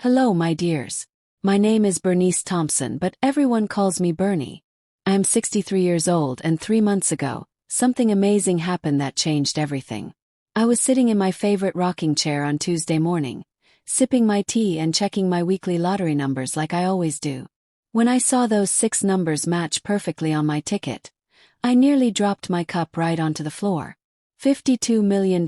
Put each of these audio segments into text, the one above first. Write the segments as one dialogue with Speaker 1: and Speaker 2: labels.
Speaker 1: Hello, my dears. My name is Bernice Thompson, but everyone calls me Bernie. I am 63 years old, and 3 months ago, something amazing happened that changed everything. I was sitting in my favorite rocking chair on Tuesday morning, sipping my tea and checking my weekly lottery numbers like I always do. When I saw those 6 numbers match perfectly on my ticket, I nearly dropped my cup right onto the floor. $52 million.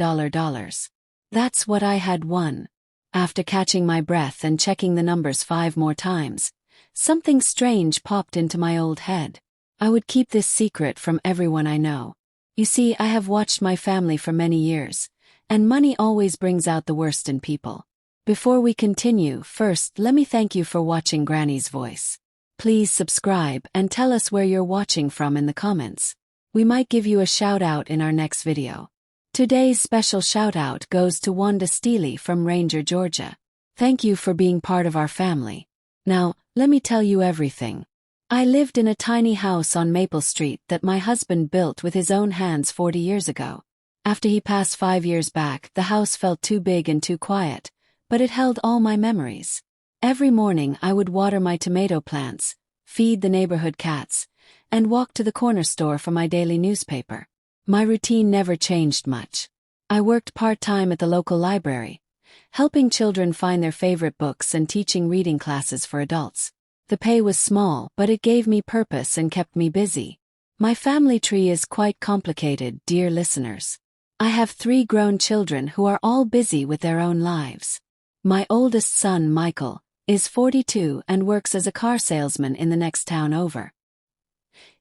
Speaker 1: That's what I had won. After catching my breath and checking the numbers 5 more times, something strange popped into my old head. I would keep this secret from everyone I know. You see, I have watched my family for many years, and money always brings out the worst in people. Before we continue, first let me thank you for watching Granny's Voice. Please subscribe and tell us where you're watching from in the comments. We might give you a shout out in our next video. Today's special shout out goes to Wanda Steely from Ranger, Georgia. Thank you for being part of our family. Now, let me tell you everything. I lived in a tiny house on Maple Street that my husband built with his own hands 40 years ago. After he passed 5 years back, the house felt too big and too quiet, but it held all my memories. Every morning I would water my tomato plants, feed the neighborhood cats, and walk to the corner store for my daily newspaper. My routine never changed much. I worked part-time at the local library, helping children find their favorite books and teaching reading classes for adults. The pay was small, but it gave me purpose and kept me busy. My family tree is quite complicated, dear listeners. I have 3 grown children who are all busy with their own lives. My oldest son, Michael, is 42 and works as a car salesman in the next town over.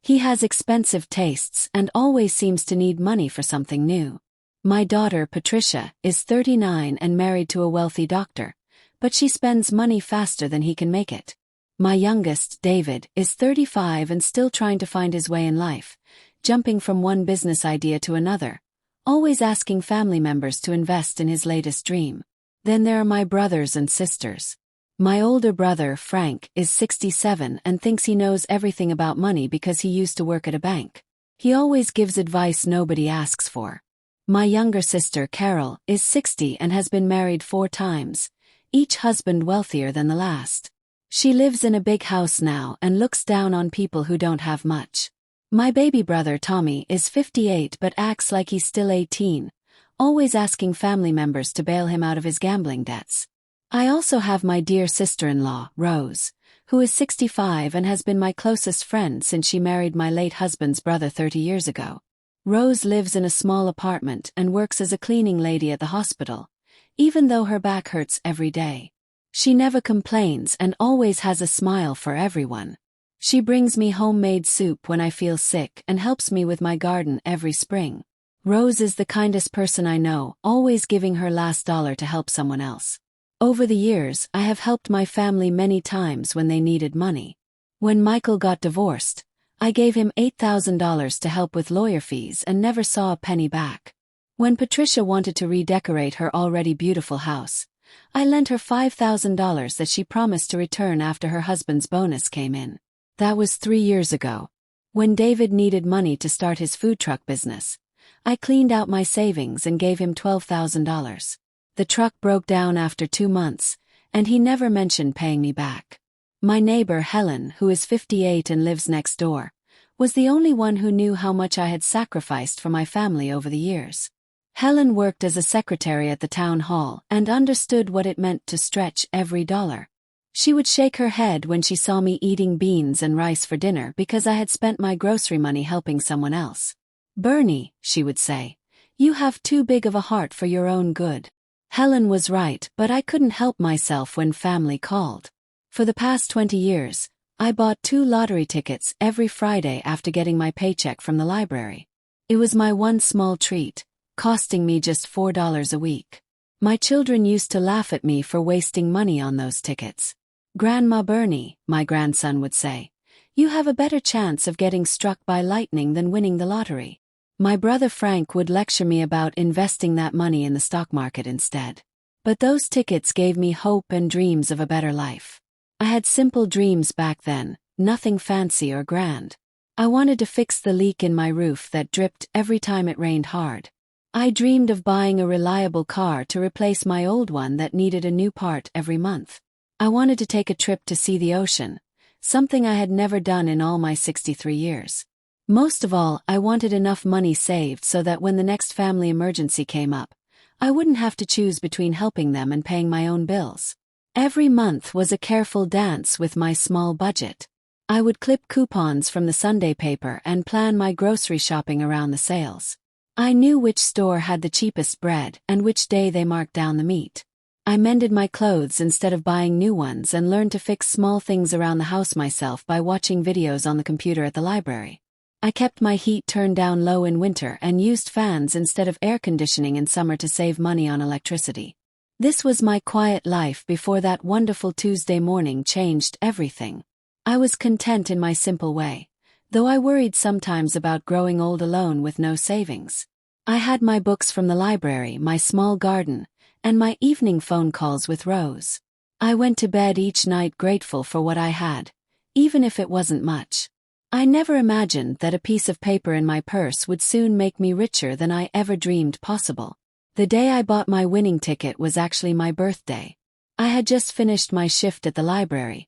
Speaker 1: He has expensive tastes and always seems to need money for something new. My daughter, Patricia, is 39 and married to a wealthy doctor, but she spends money faster than he can make it. My youngest, David, is 35 and still trying to find his way in life, jumping from one business idea to another, always asking family members to invest in his latest dream. Then there are my brothers and sisters. My older brother, Frank, is 67 and thinks he knows everything about money because he used to work at a bank. He always gives advice nobody asks for. My younger sister, Carol, is 60 and has been married 4 times, each husband wealthier than the last. She lives in a big house now and looks down on people who don't have much. My baby brother, Tommy, is 58 but acts like he's still 18, always asking family members to bail him out of his gambling debts. I also have my dear sister-in-law, Rose, who is 65 and has been my closest friend since she married my late husband's brother 30 years ago. Rose lives in a small apartment and works as a cleaning lady at the hospital, even though her back hurts every day. She never complains and always has a smile for everyone. She brings me homemade soup when I feel sick and helps me with my garden every spring. Rose is the kindest person I know, always giving her last dollar to help someone else. Over the years, I have helped my family many times when they needed money. When Michael got divorced, I gave him $8,000 to help with lawyer fees and never saw a penny back. When Patricia wanted to redecorate her already beautiful house, I lent her $5,000 that she promised to return after her husband's bonus came in. That was 3 years ago. When David needed money to start his food truck business, I cleaned out my savings and gave him $12,000. The truck broke down after 2 months, and he never mentioned paying me back. My neighbor, Helen, who is 58 and lives next door, was the only one who knew how much I had sacrificed for my family over the years. Helen worked as a secretary at the town hall and understood what it meant to stretch every dollar. She would shake her head when she saw me eating beans and rice for dinner because I had spent my grocery money helping someone else. "Bernie," she would say, "you have too big of a heart for your own good." Helen was right, but I couldn't help myself when family called. For the past 20 years, I bought 2 lottery tickets every Friday after getting my paycheck from the library. It was my one small treat, costing me just $4 a week. My children used to laugh at me for wasting money on those tickets. "Grandma Bernie," my grandson would say, "you have a better chance of getting struck by lightning than winning the lottery." My brother Frank would lecture me about investing that money in the stock market instead. But those tickets gave me hope and dreams of a better life. I had simple dreams back then, nothing fancy or grand. I wanted to fix the leak in my roof that dripped every time it rained hard. I dreamed of buying a reliable car to replace my old one that needed a new part every month. I wanted to take a trip to see the ocean, something I had never done in all my 63 years. Most of all, I wanted enough money saved so that when the next family emergency came up, I wouldn't have to choose between helping them and paying my own bills. Every month was a careful dance with my small budget. I would clip coupons from the Sunday paper and plan my grocery shopping around the sales. I knew which store had the cheapest bread and which day they marked down the meat. I mended my clothes instead of buying new ones and learned to fix small things around the house myself by watching videos on the computer at the library. I kept my heat turned down low in winter and used fans instead of air conditioning in summer to save money on electricity. This was my quiet life before that wonderful Tuesday morning changed everything. I was content in my simple way, though I worried sometimes about growing old alone with no savings. I had my books from the library, my small garden, and my evening phone calls with Rose. I went to bed each night grateful for what I had, even if it wasn't much. I never imagined that a piece of paper in my purse would soon make me richer than I ever dreamed possible. The day I bought my winning ticket was actually my birthday. I had just finished my shift at the library,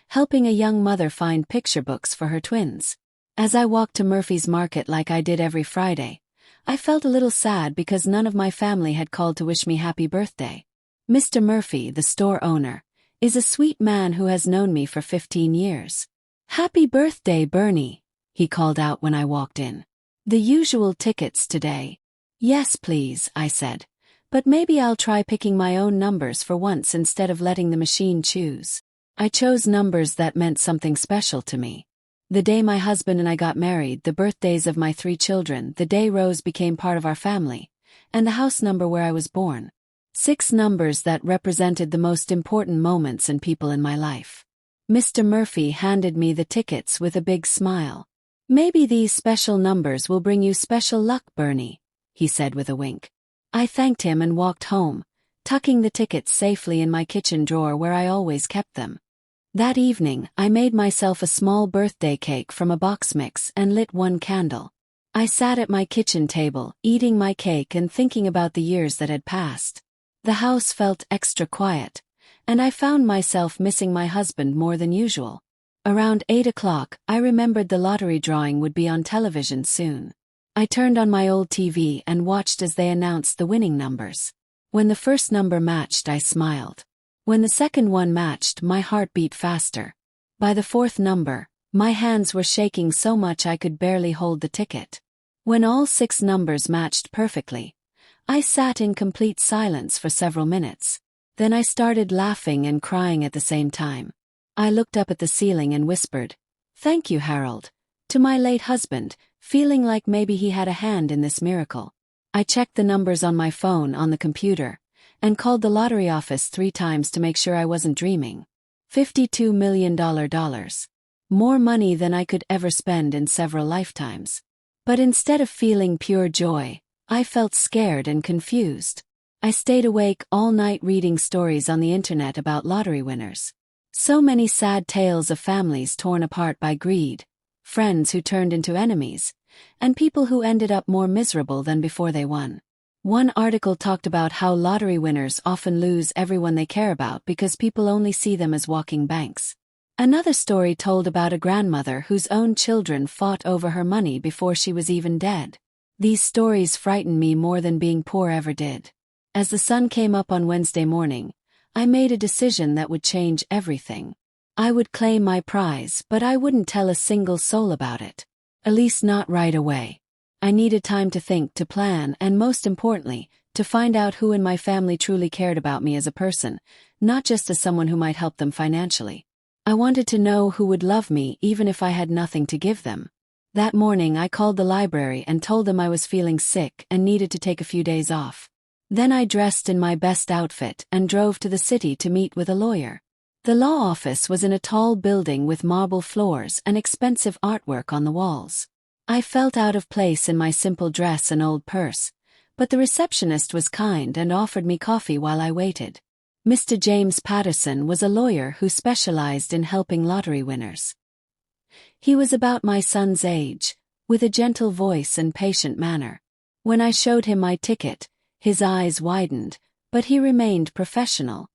Speaker 1: helping a young mother find picture books for her twins. As I walked to Murphy's Market like I did every Friday, I felt a little sad because none of my family had called to wish me happy birthday. Mr. Murphy, the store owner, is a sweet man who has known me for 15 years. "Happy birthday, Bernie," he called out when I walked in. "The usual tickets today?" "Yes, please," I said. "But maybe I'll try picking my own numbers for once instead of letting the machine choose." I chose numbers that meant something special to me. The day my husband and I got married, the birthdays of my 3 children, the day Rose became part of our family, and the house number where I was born. 6 numbers that represented the most important moments and people in my life. Mr. Murphy handed me the tickets with a big smile. "Maybe these special numbers will bring you special luck, Bernie," he said with a wink. I thanked him and walked home, tucking the tickets safely in my kitchen drawer where I always kept them. That evening, I made myself a small birthday cake from a box mix and lit one candle. I sat at my kitchen table, eating my cake and thinking about the years that had passed. The house felt extra quiet, and I found myself missing my husband more than usual. Around 8 o'clock, I remembered the lottery drawing would be on television soon. I turned on my old TV and watched as they announced the winning numbers. When the first number matched, I smiled. When the second one matched, my heart beat faster. By the 4th number, my hands were shaking so much I could barely hold the ticket. When all 6 numbers matched perfectly, I sat in complete silence for several minutes. Then I started laughing and crying at the same time. I looked up at the ceiling and whispered, "Thank you, Harold," to my late husband, feeling like maybe he had a hand in this miracle. I checked the numbers on my phone on the computer, and called the lottery office 3 times to make sure I wasn't dreaming. $52 million. More money than I could ever spend in several lifetimes. But instead of feeling pure joy, I felt scared and confused. I stayed awake all night reading stories on the internet about lottery winners. So many sad tales of families torn apart by greed, friends who turned into enemies, and people who ended up more miserable than before they won. One article talked about how lottery winners often lose everyone they care about because people only see them as walking banks. Another story told about a grandmother whose own children fought over her money before she was even dead. These stories frightened me more than being poor ever did. As the sun came up on Wednesday morning, I made a decision that would change everything. I would claim my prize, but I wouldn't tell a single soul about it. At least not right away. I needed time to think, to plan, and most importantly, to find out who in my family truly cared about me as a person, not just as someone who might help them financially. I wanted to know who would love me even if I had nothing to give them. That morning I called the library and told them I was feeling sick and needed to take a few days off. Then I dressed in my best outfit and drove to the city to meet with a lawyer. The law office was in a tall building with marble floors and expensive artwork on the walls. I felt out of place in my simple dress and old purse, but the receptionist was kind and offered me coffee while I waited. Mr. James Patterson was a lawyer who specialized in helping lottery winners. He was about my son's age, with a gentle voice and patient manner. When I showed him my ticket, his eyes widened, but he remained professional.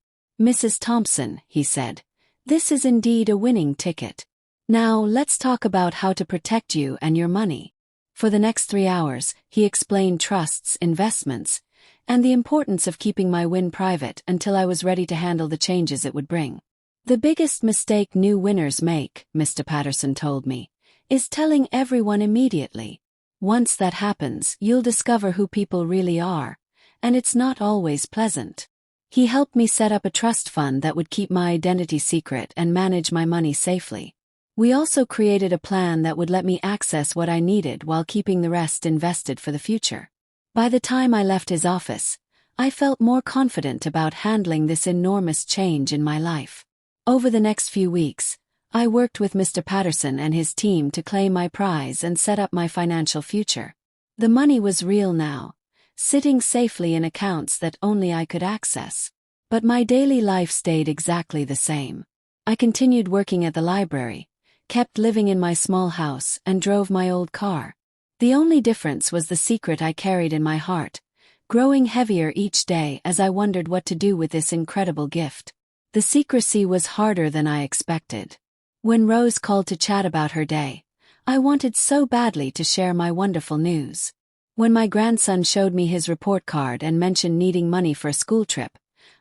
Speaker 1: "Mrs. Thompson," he said, "this is indeed a winning ticket. Now let's talk about how to protect you and your money." For the next 3 hours, he explained trusts, investments, and the importance of keeping my win private until I was ready to handle the changes it would bring. "The biggest mistake new winners make," Mr. Patterson told me, "is telling everyone immediately. Once that happens, you'll discover who people really are, and it's not always pleasant." He helped me set up a trust fund that would keep my identity secret and manage my money safely. We also created a plan that would let me access what I needed while keeping the rest invested for the future. By the time I left his office, I felt more confident about handling this enormous change in my life. Over the next few weeks, I worked with Mr. Patterson and his team to claim my prize and set up my financial future. The money was real now, sitting safely in accounts that only I could access. But my daily life stayed exactly the same. I continued working at the library, kept living in my small house, and drove my old car. The only difference was the secret I carried in my heart, growing heavier each day as I wondered what to do with this incredible gift. The secrecy was harder than I expected. When Rose called to chat about her day, I wanted so badly to share my wonderful news. When my grandson showed me his report card and mentioned needing money for a school trip,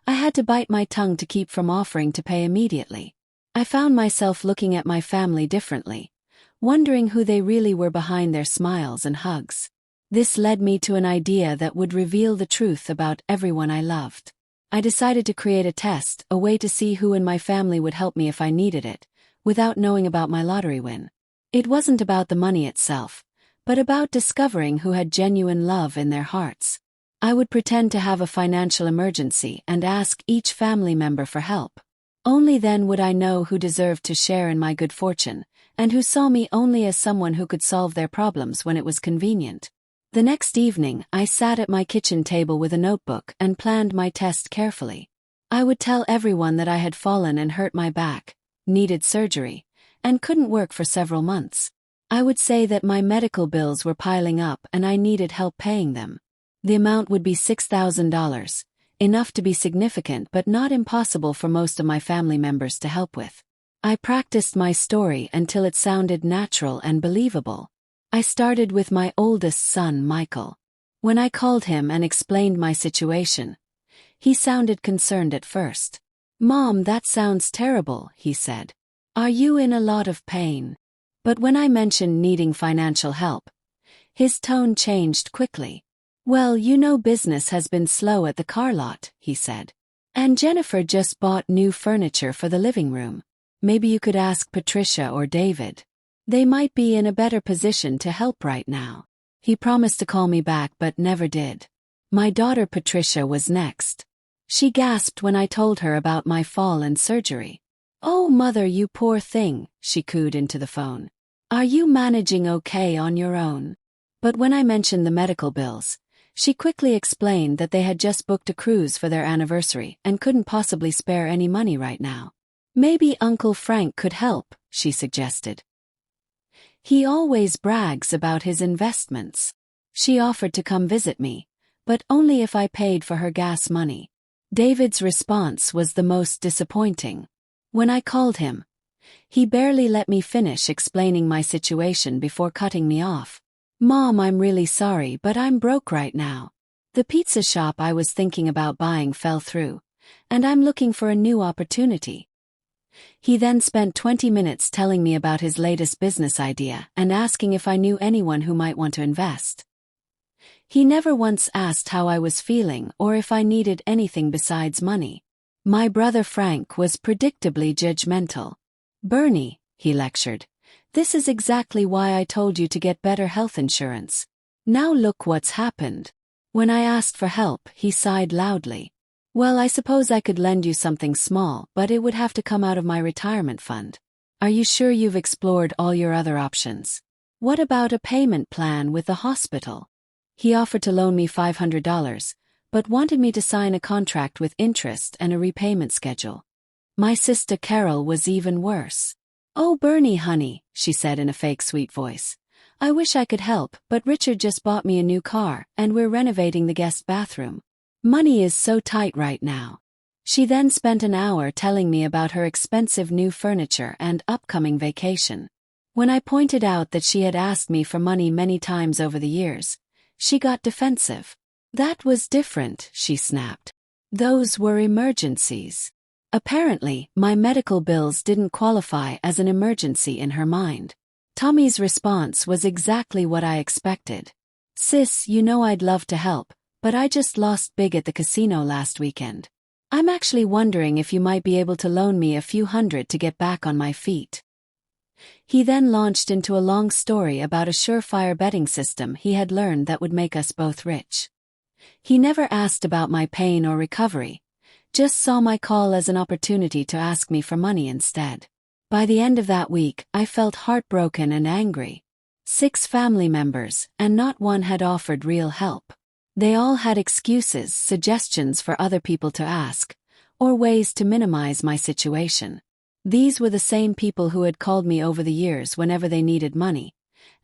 Speaker 1: I had to bite my tongue to keep from offering to pay immediately. I found myself looking at my family differently, wondering who they really were behind their smiles and hugs. This led me to an idea that would reveal the truth about everyone I loved. I decided to create a test, a way to see who in my family would help me if I needed it, without knowing about my lottery win. It wasn't about the money itself, but about discovering who had genuine love in their hearts. I would pretend to have a financial emergency and ask each family member for help. Only then would I know who deserved to share in my good fortune, and who saw me only as someone who could solve their problems when it was convenient. The next evening, I sat at my kitchen table with a notebook and planned my test carefully. I would tell everyone that I had fallen and hurt my back, needed surgery, and couldn't work for several months. I would say that my medical bills were piling up and I needed help paying them. The amount would be $6,000, enough to be significant but not impossible for most of my family members to help with. I practiced my story until it sounded natural and believable. I started with my oldest son, Michael. When I called him and explained my situation, he sounded concerned at first. "Mom, that sounds terrible," he said. "Are you in a lot of pain?" But when I mentioned needing financial help, his tone changed quickly. "Well, you know business has been slow at the car lot," he said. "And Jennifer just bought new furniture for the living room. Maybe you could ask Patricia or David. They might be in a better position to help right now." He promised to call me back but never did. My daughter Patricia was next. She gasped when I told her about my fall and surgery. "Oh, Mother, you poor thing," she cooed into the phone. "Are you managing okay on your own?" But when I mentioned the medical bills, she quickly explained that they had just booked a cruise for their anniversary and couldn't possibly spare any money right now. "Maybe Uncle Frank could help," she suggested. "He always brags about his investments." She offered to come visit me, but only if I paid for her gas money. David's response was the most disappointing. When I called him, he barely let me finish explaining my situation before cutting me off. "Mom, I'm really sorry, but I'm broke right now. The pizza shop I was thinking about buying fell through, and I'm looking for a new opportunity." He then spent 20 minutes telling me about his latest business idea and asking if I knew anyone who might want to invest. He never once asked how I was feeling or if I needed anything besides money. My brother Frank was predictably judgmental. "Bernie," he lectured, "this is exactly why I told you to get better health insurance. Now look what's happened." When I asked for help, he sighed loudly. "Well, I suppose I could lend you something small, but it would have to come out of my retirement fund. Are you sure you've explored all your other options? What about a payment plan with the hospital?" He offered to loan me $500, but wanted me to sign a contract with interest and a repayment schedule. My sister Carol was even worse. "Oh, Bernie, honey," she said in a fake sweet voice. "I wish I could help, but Richard just bought me a new car, and we're renovating the guest bathroom. Money is so tight right now." She then spent an hour telling me about her expensive new furniture and upcoming vacation. When I pointed out that she had asked me for money many times over the years, she got defensive. That was different, she snapped. Those were emergencies. Apparently, my medical bills didn't qualify as an emergency in her mind. Tommy's response was exactly what I expected. Sis, you know I'd love to help, but I just lost big at the casino last weekend. I'm actually wondering if you might be able to loan me a few hundred to get back on my feet. He then launched into a long story about a surefire betting system he had learned that would make us both rich. He never asked about my pain or recovery, just saw my call as an opportunity to ask me for money instead. By the end of that week, I felt heartbroken and angry. 6 family members, and not one had offered real help. They all had excuses, suggestions for other people to ask, or ways to minimize my situation. These were the same people who had called me over the years whenever they needed money,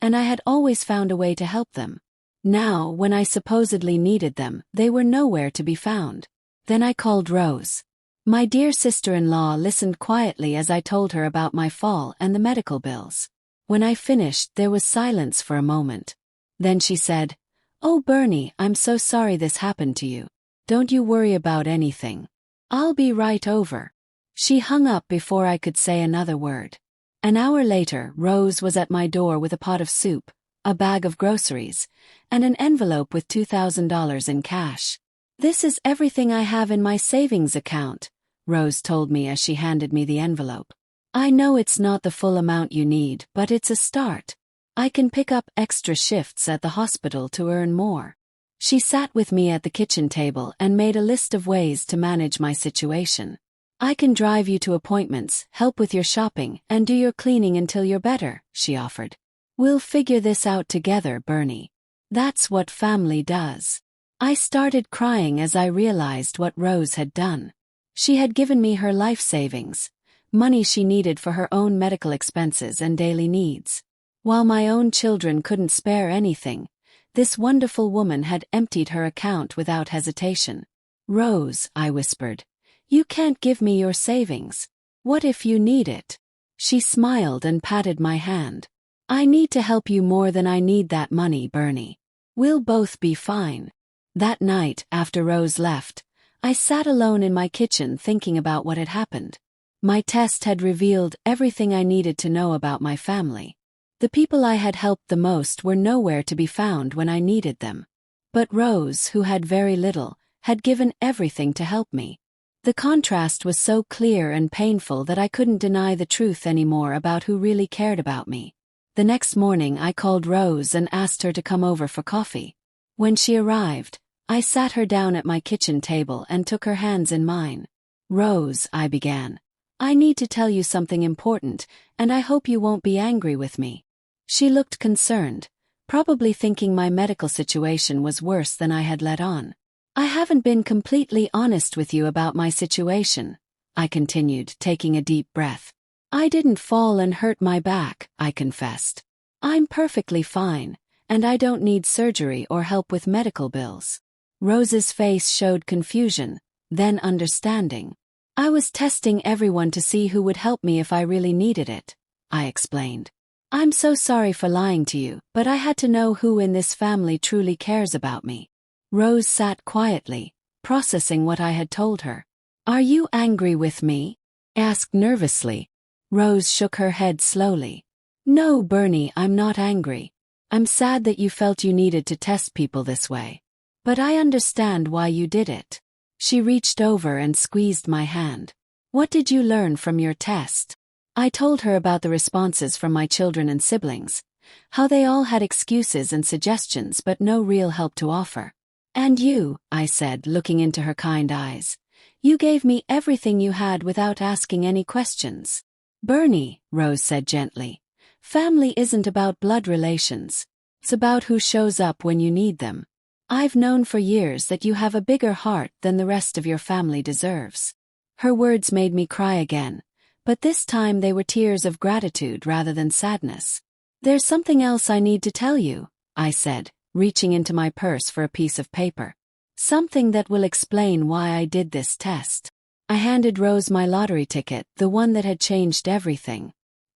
Speaker 1: and I had always found a way to help them. Now, when I supposedly needed them, they were nowhere to be found. Then I called Rose. My dear sister-in-law listened quietly as I told her about my fall and the medical bills. When I finished, there was silence for a moment. Then she said, "Oh Bernie, I'm so sorry this happened to you. Don't you worry about anything. I'll be right over." She hung up before I could say another word. An hour later, Rose was at my door with a pot of soup, a bag of groceries, and an envelope with $2,000 in cash. "This is everything I have in my savings account," Rose told me as she handed me the envelope. "I know it's not the full amount you need, but it's a start. I can pick up extra shifts at the hospital to earn more." She sat with me at the kitchen table and made a list of ways to manage my situation. "I can drive you to appointments, help with your shopping, and do your cleaning until you're better," she offered. "We'll figure this out together, Bernie. That's what family does." I started crying as I realized what Rose had done. She had given me her life savings, money she needed for her own medical expenses and daily needs. While my own children couldn't spare anything, this wonderful woman had emptied her account without hesitation. "Rose," I whispered, "you can't give me your savings. What if you need it?" She smiled and patted my hand. "I need to help you more than I need that money, Bernie. We'll both be fine." That night, after Rose left, I sat alone in my kitchen thinking about what had happened. My test had revealed everything I needed to know about my family. The people I had helped the most were nowhere to be found when I needed them. But Rose, who had very little, had given everything to help me. The contrast was so clear and painful that I couldn't deny the truth anymore about who really cared about me. The next morning I called Rose and asked her to come over for coffee. When she arrived, I sat her down at my kitchen table and took her hands in mine. "Rose," I began, "I need to tell you something important, and I hope you won't be angry with me." She looked concerned, probably thinking my medical situation was worse than I had let on. "I haven't been completely honest with you about my situation," I continued, taking a deep breath. "I didn't fall and hurt my back," I confessed. "I'm perfectly fine, and I don't need surgery or help with medical bills." Rose's face showed confusion, then understanding. "I was testing everyone to see who would help me if I really needed it," I explained. "I'm so sorry for lying to you, but I had to know who in this family truly cares about me." Rose sat quietly, processing what I had told her. "Are you angry with me?" I asked nervously. Rose shook her head slowly. "No, Bernie, I'm not angry. I'm sad that you felt you needed to test people this way. But I understand why you did it." She reached over and squeezed my hand. "What did you learn from your test?" I told her about the responses from my children and siblings, how they all had excuses and suggestions but no real help to offer. "And you," I said, looking into her kind eyes, "you gave me everything you had without asking any questions." "Bernie," Rose said gently, "family isn't about blood relations. It's about who shows up when you need them. I've known for years that you have a bigger heart than the rest of your family deserves." Her words made me cry again, but this time they were tears of gratitude rather than sadness. "There's something else I need to tell you," I said, reaching into my purse for a piece of paper. "Something that will explain why I did this test." I handed Rose my lottery ticket, the one that had changed everything.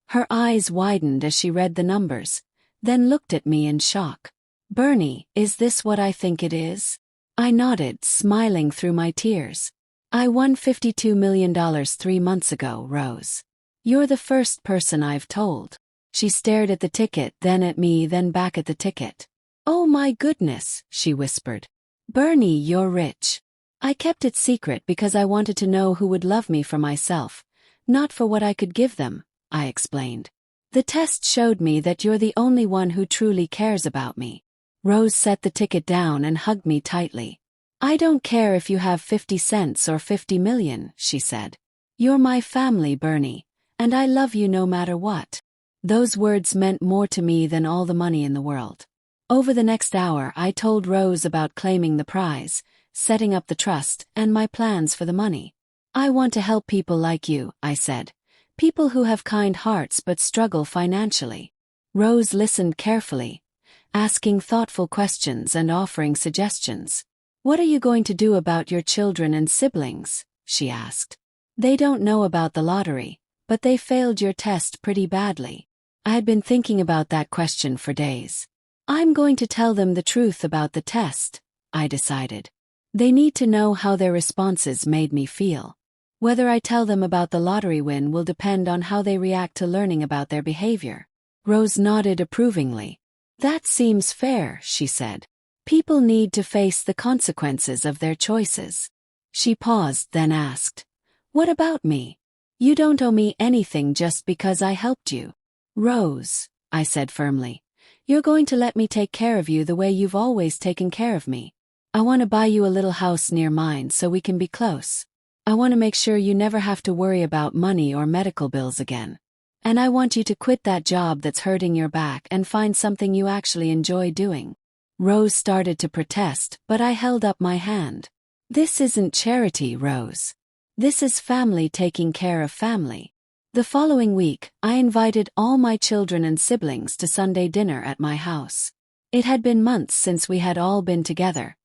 Speaker 1: Her eyes widened as she read the numbers, then looked at me in shock. "Bernie, is this what I think it is?" I nodded, smiling through my tears. "I won $52 million 3 months ago, Rose. You're the first person I've told." She stared at the ticket, then at me, then back at the ticket. "Oh my goodness," she whispered. "Bernie, you're rich." I kept it secret because I wanted to know who would love me for myself, not for what I could give them, I explained. "The test showed me that you're the only one who truly cares about me." Rose set the ticket down and hugged me tightly. "I don't care if you have 50 cents or 50 million, she said. "You're my family, Bernie, and I love you no matter what." Those words meant more to me than all the money in the world. Over the next hour, I told Rose about claiming the prize, setting up the trust, and my plans for the money. "I want to help people like you," I said. "People who have kind hearts but struggle financially." Rose listened carefully, asking thoughtful questions and offering suggestions. "What are you going to do about your children and siblings?" she asked. "They don't know about the lottery, but they failed your test pretty badly." I had been thinking about that question for days. "I'm going to tell them the truth about the test," I decided. "They need to know how their responses made me feel. Whether I tell them about the lottery win will depend on how they react to learning about their behavior." Rose nodded approvingly. "That seems fair," she said. "People need to face the consequences of their choices." She paused, then asked, "What about me? You don't owe me anything just because I helped you." "Rose," I said firmly, "you're going to let me take care of you the way you've always taken care of me. I want to buy you a little house near mine so we can be close. I want to make sure you never have to worry about money or medical bills again. And I want you to quit that job that's hurting your back and find something you actually enjoy doing." Rose started to protest, but I held up my hand. "This isn't charity, Rose. This is family taking care of family." The following week, I invited all my children and siblings to Sunday dinner at my house. It had been months since we had all been together,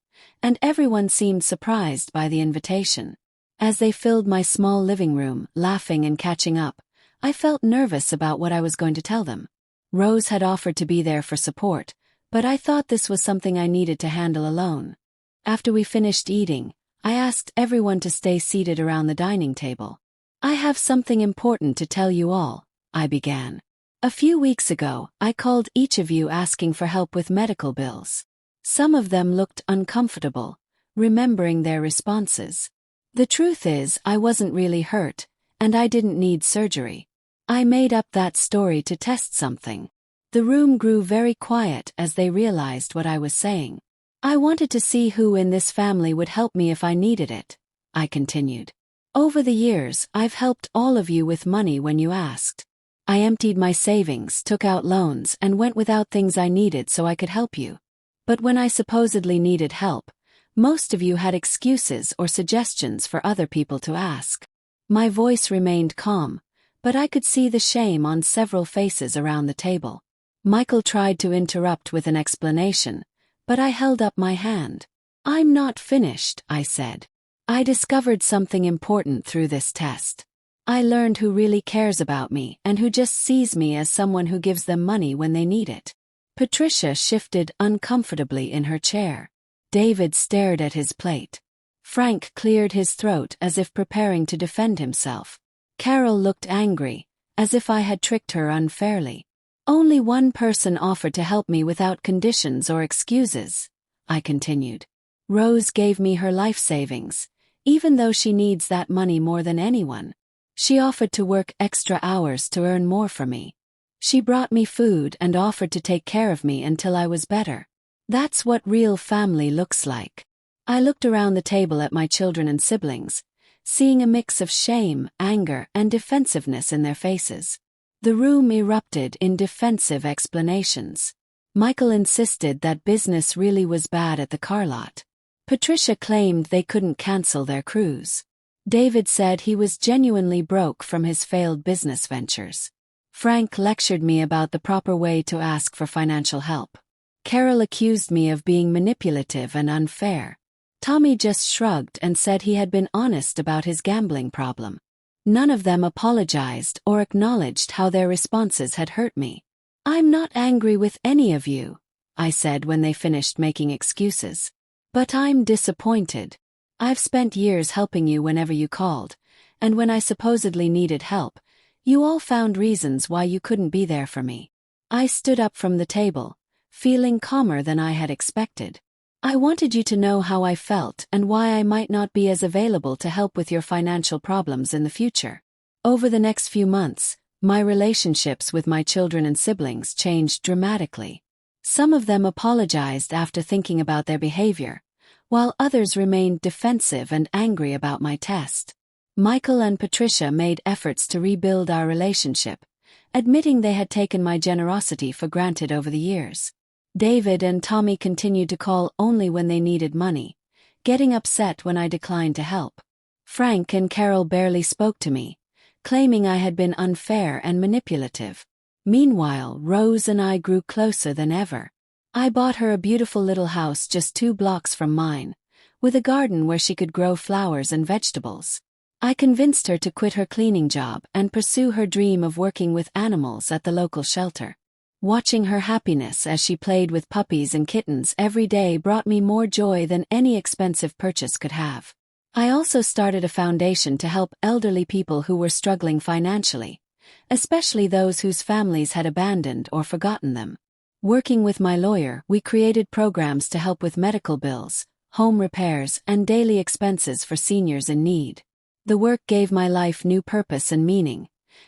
Speaker 1: and everyone seemed surprised by the invitation. As they filled my small living room, laughing and catching up, I felt nervous about what I was going to tell them. Rose had offered to be there for support, but I thought this was something I needed to handle alone. After we finished eating, I asked everyone to stay seated around the dining table. "I have something important to tell you all," I began. "A few weeks ago, I called each of you asking for help with medical bills. Some of them looked uncomfortable, remembering their responses. The truth is, I wasn't really hurt, and I didn't need surgery. I made up that story to test something." The room grew very quiet as they realized what I was saying. "I wanted to see who in this family would help me if I needed it," I continued. "Over the years, I've helped all of you with money when you asked. I emptied my savings, took out loans, and went without things I needed so I could help you. But when I supposedly needed help, most of you had excuses or suggestions for other people to ask." My voice remained calm, but I could see the shame on several faces around the table. Michael tried to interrupt with an explanation, but I held up my hand. "I'm not finished," I said. "I discovered something important through this test. I learned who really cares about me and who just sees me as someone who gives them money when they need it." Patricia shifted uncomfortably in her chair. David stared at his plate. Frank cleared his throat as if preparing to defend himself. Carol looked angry, as if I had tricked her unfairly. "Only one person offered to help me without conditions or excuses," I continued. "Rose gave me her life savings, even though she needs that money more than anyone. She offered to work extra hours to earn more for me. She brought me food and offered to take care of me until I was better. That's what real family looks like." I looked around the table at my children and siblings, seeing a mix of shame, anger, and defensiveness in their faces. The room erupted in defensive explanations. Michael insisted that business really was bad at the car lot. Patricia claimed they couldn't cancel their cruise. David said he was genuinely broke from his failed business ventures. Frank lectured me about the proper way to ask for financial help. Carol accused me of being manipulative and unfair. Tommy just shrugged and said he had been honest about his gambling problem. None of them apologized or acknowledged how their responses had hurt me. "I'm not angry with any of you," I said when they finished making excuses. "But I'm disappointed. I've spent years helping you whenever you called, and when I supposedly needed help, you all found reasons why you couldn't be there for me." I stood up from the table, feeling calmer than I had expected. "I wanted you to know how I felt and why I might not be as available to help with your financial problems in the future." Over the next few months, my relationships with my children and siblings changed dramatically. Some of them apologized after thinking about their behavior, while others remained defensive and angry about my test. Michael and Patricia made efforts to rebuild our relationship, admitting they had taken my generosity for granted over the years. David and Tommy continued to call only when they needed money, getting upset when I declined to help. Frank and Carol barely spoke to me, claiming I had been unfair and manipulative. Meanwhile, Rose and I grew closer than ever. I bought her a beautiful little house just 2 blocks from mine, with a garden where she could grow flowers and vegetables. I convinced her to quit her cleaning job and pursue her dream of working with animals at the local shelter. Watching her happiness as she played with puppies and kittens every day brought me more joy than any expensive purchase could have. I also started a foundation to help elderly people who were struggling financially, especially those whose families had abandoned or forgotten them. Working with my lawyer, we created programs to help with medical bills, home repairs, and daily expenses for seniors in need. The work gave my life new purpose and meaning,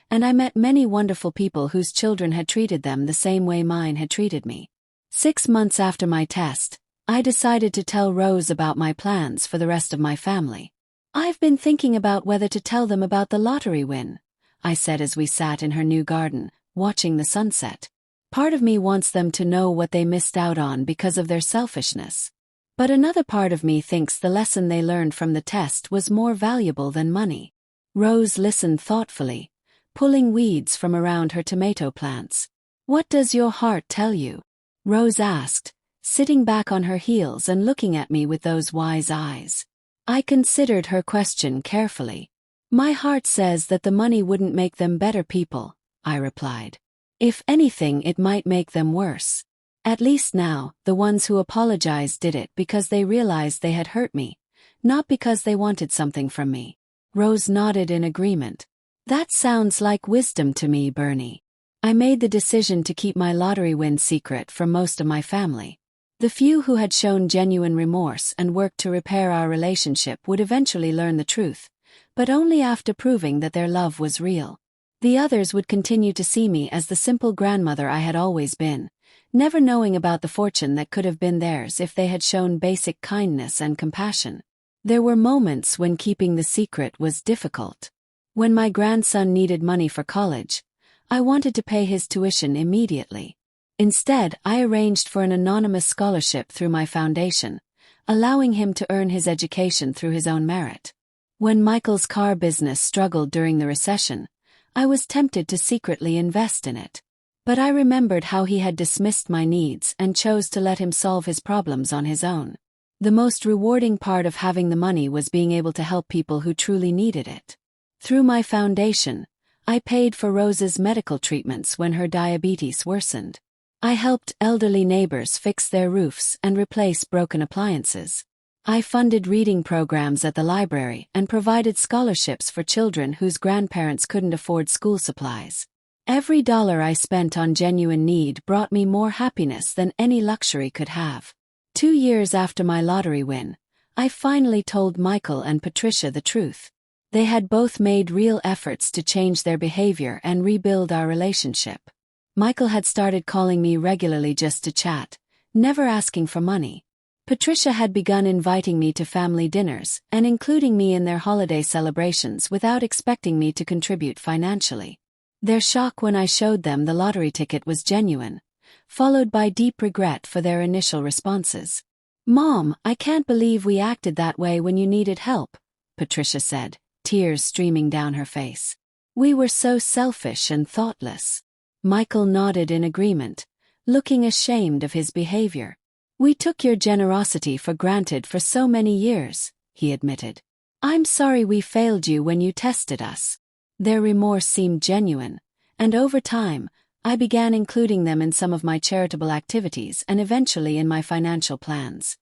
Speaker 1: and I met many wonderful people whose children had treated them the same way mine had treated me. 6 months after my test, I decided to tell Rose about my plans for the rest of my family. "I've been thinking about whether to tell them about the lottery win," I said as we sat in her new garden, watching the sunset. "Part of me wants them to know what they missed out on because of their selfishness. But another part of me thinks the lesson they learned from the test was more valuable than money." Rose listened thoughtfully, pulling weeds from around her tomato plants. "What does your heart tell you?" Rose asked, sitting back on her heels and looking at me with those wise eyes. I considered her question carefully. "My heart says that the money wouldn't make them better people," I replied. "If anything, it might make them worse. At least now, the ones who apologized did it because they realized they had hurt me, not because they wanted something from me." Rose nodded in agreement. "That sounds like wisdom to me, Bernie." I made the decision to keep my lottery win secret from most of my family. The few who had shown genuine remorse and worked to repair our relationship would eventually learn the truth, but only after proving that their love was real. The others would continue to see me as the simple grandmother I had always been, never knowing about the fortune that could have been theirs if they had shown basic kindness and compassion. There were moments when keeping the secret was difficult. When my grandson needed money for college, I wanted to pay his tuition immediately. Instead, I arranged for an anonymous scholarship through my foundation, allowing him to earn his education through his own merit. When Michael's car business struggled during the recession, I was tempted to secretly invest in it. But I remembered how he had dismissed my needs and chose to let him solve his problems on his own. The most rewarding part of having the money was being able to help people who truly needed it. Through my foundation, I paid for Rose's medical treatments when her diabetes worsened. I helped elderly neighbors fix their roofs and replace broken appliances. I funded reading programs at the library and provided scholarships for children whose grandparents couldn't afford school supplies. Every dollar I spent on genuine need brought me more happiness than any luxury could have. 2 years after my lottery win, I finally told Michael and Patricia the truth. They had both made real efforts to change their behavior and rebuild our relationship. Michael had started calling me regularly just to chat, never asking for money. Patricia had begun inviting me to family dinners and including me in their holiday celebrations without expecting me to contribute financially. Their shock when I showed them the lottery ticket was genuine, followed by deep regret for their initial responses. "Mom, I can't believe we acted that way when you needed help," Patricia said, tears streaming down her face. "We were so selfish and thoughtless." Michael nodded in agreement, looking ashamed of his behavior. "We took your generosity for granted for so many years," he admitted. "I'm sorry we failed you when you tested us." Their remorse seemed genuine, and over time, I began including them in some of my charitable activities and eventually in my financial plans.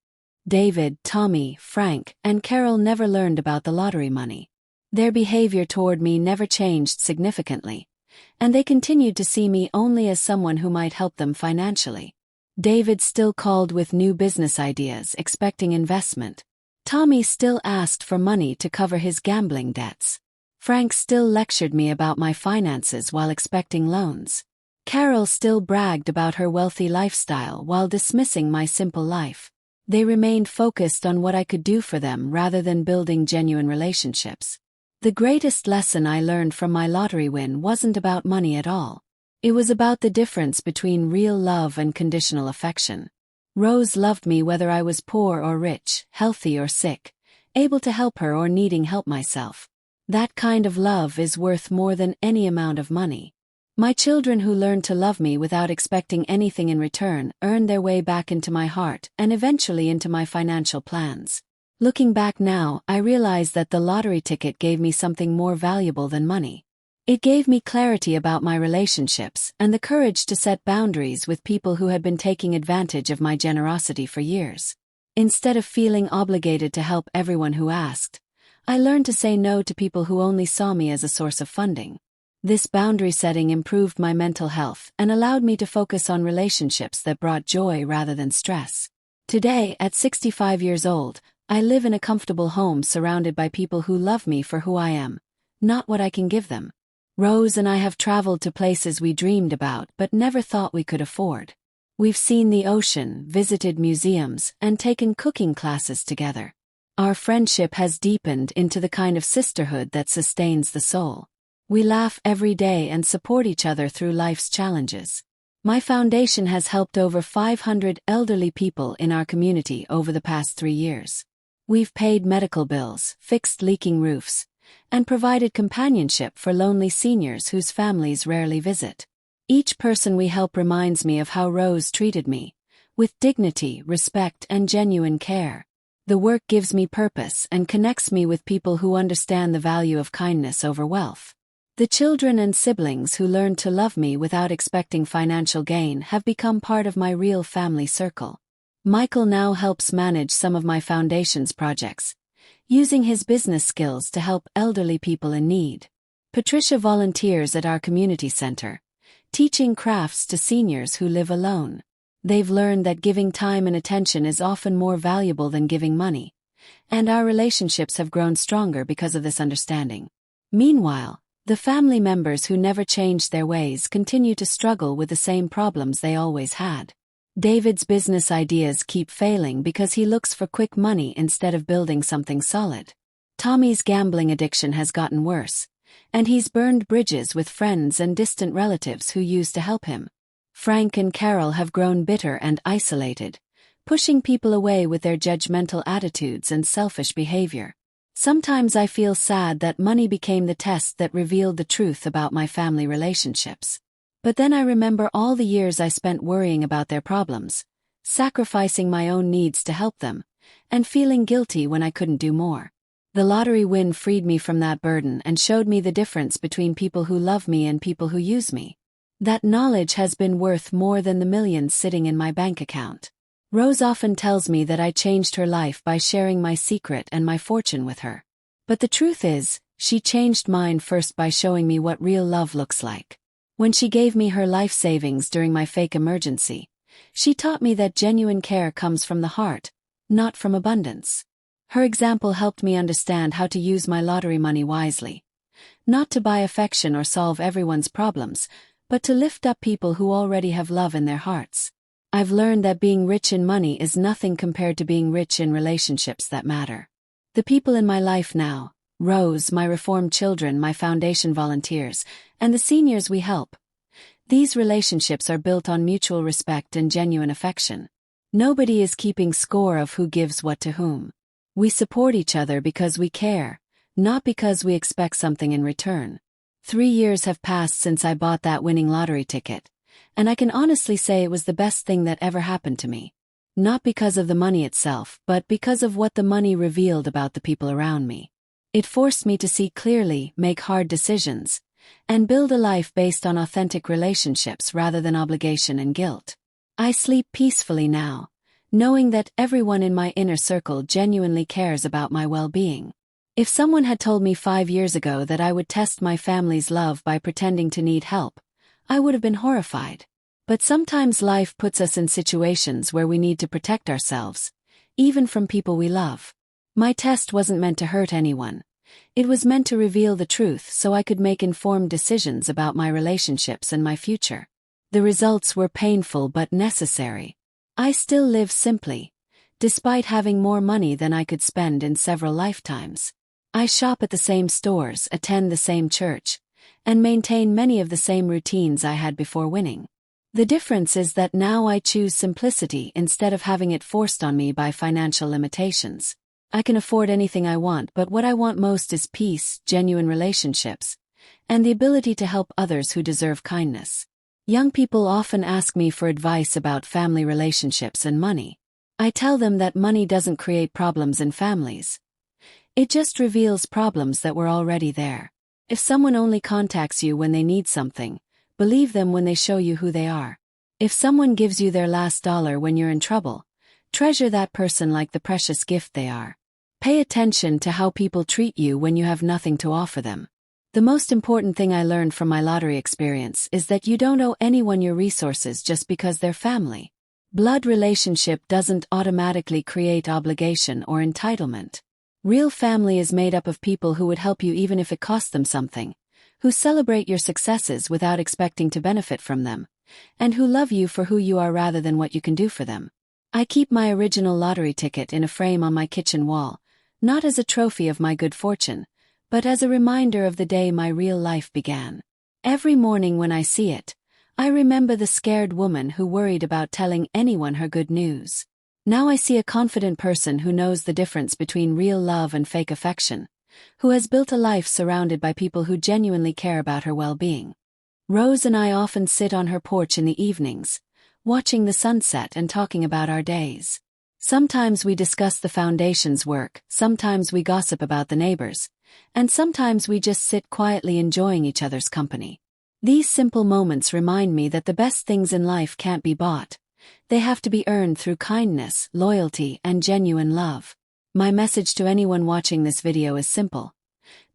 Speaker 1: David, Tommy, Frank, and Carol never learned about the lottery money. Their behavior toward me never changed significantly, and they continued to see me only as someone who might help them financially. David still called with new business ideas, expecting investment. Tommy still asked for money to cover his gambling debts. Frank still lectured me about my finances while expecting loans. Carol still bragged about her wealthy lifestyle while dismissing my simple life. They remained focused on what I could do for them rather than building genuine relationships. The greatest lesson I learned from my lottery win wasn't about money at all. It was about the difference between real love and conditional affection. Rose loved me whether I was poor or rich, healthy or sick, able to help her or needing help myself. That kind of love is worth more than any amount of money. My children who learned to love me without expecting anything in return earned their way back into my heart and eventually into my financial plans. Looking back now, I realize that the lottery ticket gave me something more valuable than money. It gave me clarity about my relationships and the courage to set boundaries with people who had been taking advantage of my generosity for years. Instead of feeling obligated to help everyone who asked, I learned to say no to people who only saw me as a source of funding. This boundary setting improved my mental health and allowed me to focus on relationships that brought joy rather than stress. Today, at 65 years old, I live in a comfortable home surrounded by people who love me for who I am, not what I can give them. Rose and I have traveled to places we dreamed about but never thought we could afford. We've seen the ocean, visited museums, and taken cooking classes together. Our friendship has deepened into the kind of sisterhood that sustains the soul. We laugh every day and support each other through life's challenges. My foundation has helped over 500 elderly people in our community over the past 3 years. We've paid medical bills, fixed leaking roofs, and provided companionship for lonely seniors whose families rarely visit. Each person we help reminds me of how Rose treated me, with dignity, respect, and genuine care. The work gives me purpose and connects me with people who understand the value of kindness over wealth. The children and siblings who learned to love me without expecting financial gain have become part of my real family circle. Michael now helps manage some of my foundation's projects, using his business skills to help elderly people in need. Patricia volunteers at our community center, teaching crafts to seniors who live alone. They've learned that giving time and attention is often more valuable than giving money, and our relationships have grown stronger because of this understanding. Meanwhile, the family members who never changed their ways continue to struggle with the same problems they always had. David's business ideas keep failing because he looks for quick money instead of building something solid. Tommy's gambling addiction has gotten worse, and he's burned bridges with friends and distant relatives who used to help him. Frank and Carol have grown bitter and isolated, pushing people away with their judgmental attitudes and selfish behavior. Sometimes I feel sad that money became the test that revealed the truth about my family relationships. But then I remember all the years I spent worrying about their problems, sacrificing my own needs to help them, and feeling guilty when I couldn't do more. The lottery win freed me from that burden and showed me the difference between people who love me and people who use me. That knowledge has been worth more than the millions sitting in my bank account. Rose often tells me that I changed her life by sharing my secret and my fortune with her. But the truth is, she changed mine first by showing me what real love looks like. When she gave me her life savings during my fake emergency, she taught me that genuine care comes from the heart, not from abundance. Her example helped me understand how to use my lottery money wisely. Not to buy affection or solve everyone's problems, but to lift up people who already have love in their hearts. I've learned that being rich in money is nothing compared to being rich in relationships that matter. The people in my life now, Rose, my reformed children, my foundation volunteers, and the seniors we help. These relationships are built on mutual respect and genuine affection. Nobody is keeping score of who gives what to whom. We support each other because we care, not because we expect something in return. 3 years have passed since I bought that winning lottery ticket, and I can honestly say it was the best thing that ever happened to me. not because of the money itself, but because of what the money revealed about the people around me. It forced me to see clearly, make hard decisions, and build a life based on authentic relationships rather than obligation and guilt. I sleep peacefully now, knowing that everyone in my inner circle genuinely cares about my well-being. If someone had told me 5 years ago that I would test my family's love by pretending to need help, I would have been horrified. But sometimes life puts us in situations where we need to protect ourselves, even from people we love. My test wasn't meant to hurt anyone. It was meant to reveal the truth so I could make informed decisions about my relationships and my future. The results were painful but necessary. I still live simply, despite having more money than I could spend in several lifetimes. I shop at the same stores, attend the same church, and maintain many of the same routines I had before winning. The difference is that now I choose simplicity instead of having it forced on me by financial limitations. I can afford anything I want, but what I want most is peace, genuine relationships, and the ability to help others who deserve kindness. Young people often ask me for advice about family relationships and money. I tell them that money doesn't create problems in families. It just reveals problems that were already there. If someone only contacts you when they need something, believe them when they show you who they are. If someone gives you their last dollar when you're in trouble, treasure that person like the precious gift they are. Pay attention to how people treat you when you have nothing to offer them. The most important thing I learned from my lottery experience is that you don't owe anyone your resources just because they're family. Blood relationship doesn't automatically create obligation or entitlement. Real family is made up of people who would help you even if it cost them something, who celebrate your successes without expecting to benefit from them, and who love you for who you are rather than what you can do for them. I keep my original lottery ticket in a frame on my kitchen wall, not as a trophy of my good fortune, but as a reminder of the day my real life began. Every morning when I see it, I remember the scared woman who worried about telling anyone her good news. Now I see a confident person who knows the difference between real love and fake affection, who has built a life surrounded by people who genuinely care about her well-being. Rose and I often sit on her porch in the evenings, watching the sunset and talking about our days. Sometimes we discuss the foundation's work, sometimes we gossip about the neighbors, and sometimes we just sit quietly enjoying each other's company. These simple moments remind me that the best things in life can't be bought. They have to be earned through kindness, loyalty, and genuine love. My message to anyone watching this video is simple.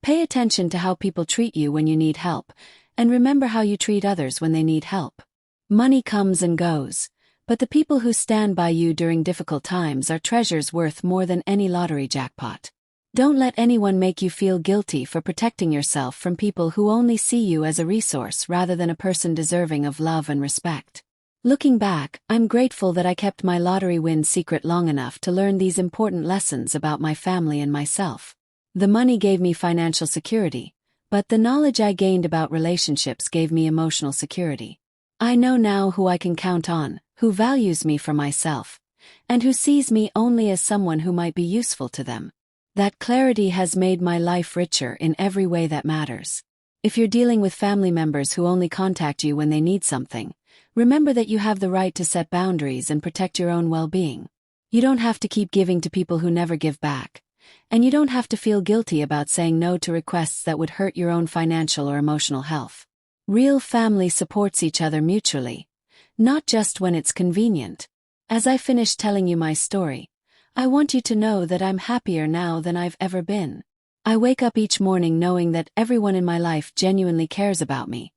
Speaker 1: Pay attention to how people treat you when you need help, and remember how you treat others when they need help. Money comes and goes, but the people who stand by you during difficult times are treasures worth more than any lottery jackpot. Don't let anyone make you feel guilty for protecting yourself from people who only see you as a resource rather than a person deserving of love and respect. Looking back, I'm grateful that I kept my lottery win secret long enough to learn these important lessons about my family and myself. The money gave me financial security, but the knowledge I gained about relationships gave me emotional security. I know now who I can count on, who values me for myself, and who sees me only as someone who might be useful to them. That clarity has made my life richer in every way that matters. If you're dealing with family members who only contact you when they need something, remember that you have the right to set boundaries and protect your own well-being. You don't have to keep giving to people who never give back, and you don't have to feel guilty about saying no to requests that would hurt your own financial or emotional health. Real family supports each other mutually, not just when it's convenient. As I finish telling you my story, I want you to know that I'm happier now than I've ever been. I wake up each morning knowing that everyone in my life genuinely cares about me,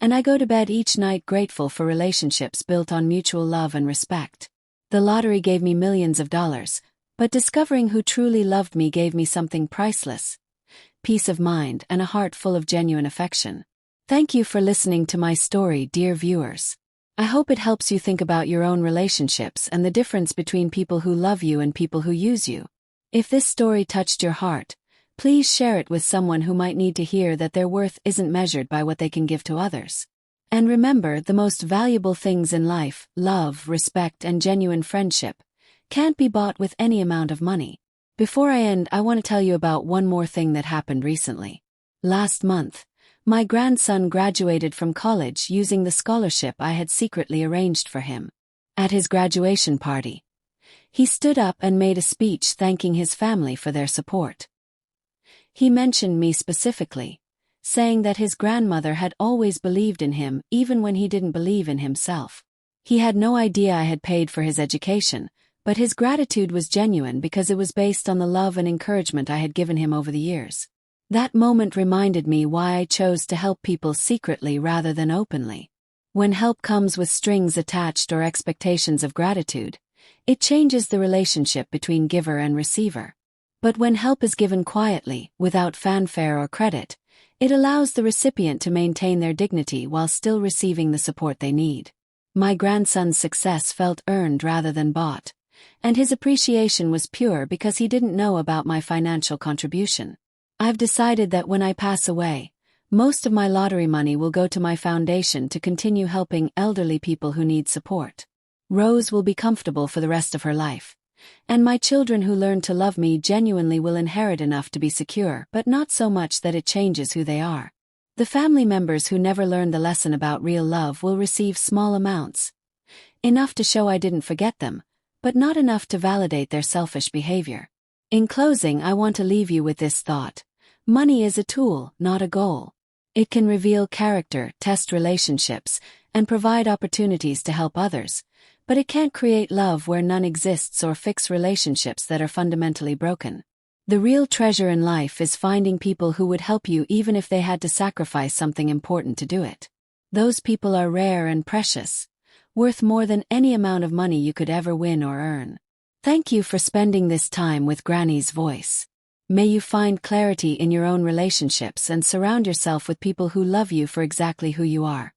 Speaker 1: and I go to bed each night grateful for relationships built on mutual love and respect. The lottery gave me millions of dollars, but discovering who truly loved me gave me something priceless: peace of mind and a heart full of genuine affection. Thank you for listening to my story, dear viewers. I hope it helps you think about your own relationships and the difference between people who love you and people who use you. If this story touched your heart, please share it with someone who might need to hear that their worth isn't measured by what they can give to others. And remember, the most valuable things in life, love, respect, and genuine friendship, can't be bought with any amount of money. Before I end, I want to tell you about one more thing that happened recently. Last month, my grandson graduated from college using the scholarship I had secretly arranged for him. At his graduation party, He stood up and made a speech thanking his family for their support. He mentioned me specifically, saying that his grandmother had always believed in him even when he didn't believe in himself. He had no idea I had paid for his education, but his gratitude was genuine because it was based on the love and encouragement I had given him over the years. That moment reminded me why I chose to help people secretly rather than openly. When help comes with strings attached or expectations of gratitude, it changes the relationship between giver and receiver. But when help is given quietly, without fanfare or credit, it allows the recipient to maintain their dignity while still receiving the support they need. My grandson's success felt earned rather than bought, and his appreciation was pure because he didn't know about my financial contribution. I've decided that when I pass away, most of my lottery money will go to my foundation to continue helping elderly people who need support. Rose will be comfortable for the rest of her life, and my children who learn to love me genuinely will inherit enough to be secure, but not so much that it changes who they are. The family members who never learned the lesson about real love will receive small amounts, enough to show I didn't forget them, but not enough to validate their selfish behavior. In closing, I want to leave you with this thought. Money is a tool, not a goal. It can reveal character, test relationships, and provide opportunities to help others, but it can't create love where none exists or fix relationships that are fundamentally broken. The real treasure in life is finding people who would help you even if they had to sacrifice something important to do it. Those people are rare and precious, worth more than any amount of money you could ever win or earn. Thank you for spending this time with Granny's voice. May you find clarity in your own relationships and surround yourself with people who love you for exactly who you are.